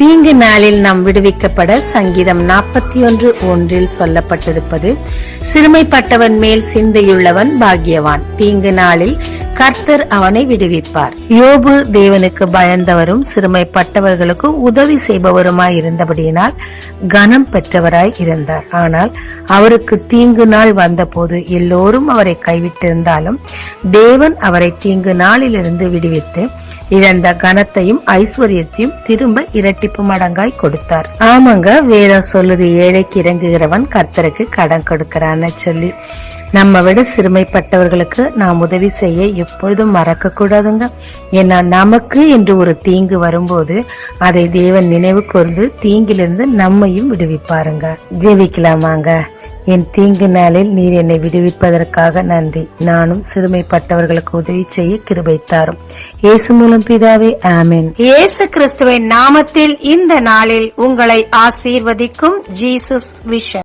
தீங்கு நாளில் நாம் விடுவிக்கப்பட சங்கீதம் 41:1 சொல்லப்பட்டிருப்பது, சிறுமைப்பட்டவன் மேல் சிந்தையுள்ளவன் பாக்கியவான், தீங்கு நாளில் கர்த்தர் அவனை விடுவிப்பார். யோபு தேவனுக்கு பயந்தவரும் சிறுமைப்பட்டவர்களுக்கு உதவி செய்பவருமாய் இருந்தபடியினால் கனம் பெற்றவராய் இருந்தார். ஆனால் அவருக்கு தீங்கு நாள் வந்தபோது எல்லோரும் அவரை கைவிட்டிருந்தாலும் தேவன் அவரை தீங்கு நாளிலிருந்து விடுவித்து இழந்த கனத்தையும் ஐஸ்வர்யத்தையும் திரும்ப இரட்டிப்பு மடங்காய் கொடுத்தார். ஆமாங்க, வேதம் சொல்லுது, ஏழைக்கு இறங்குகிறவன் கர்த்தருக்கு கடன் கொடுக்கிறான்னு சொல்லி. நம்ம விட சிறுமைப்பட்டவர்களுக்கு நாம் உதவி செய்ய எப்பொழுதும் மறக்க கூடாதுங்க. ஏன்னா நமக்கு என்று ஒரு தீங்கு வரும்போது அதை தேவன் நினைவு கூர்ந்து தீங்கிலிருந்து நம்மையும் விடுவிப்பாருங்க. ஜெபிக்கலாமாங்க. என் தீங்கு நாளில் நீர் என்னை விடுவிப்பதற்காக நன்றி. நானும் சிறுமைப்பட்டவர்களுக்கு உதவி செய்ய கிருபை தாரும். இயேசு மூலம் பிதாவே, ஆமென். இயேசு கிறிஸ்துவின் நாமத்தில் இந்த நாளில் உங்களை ஆசீர்வதிக்கும் ஜீசஸ் விஷன்.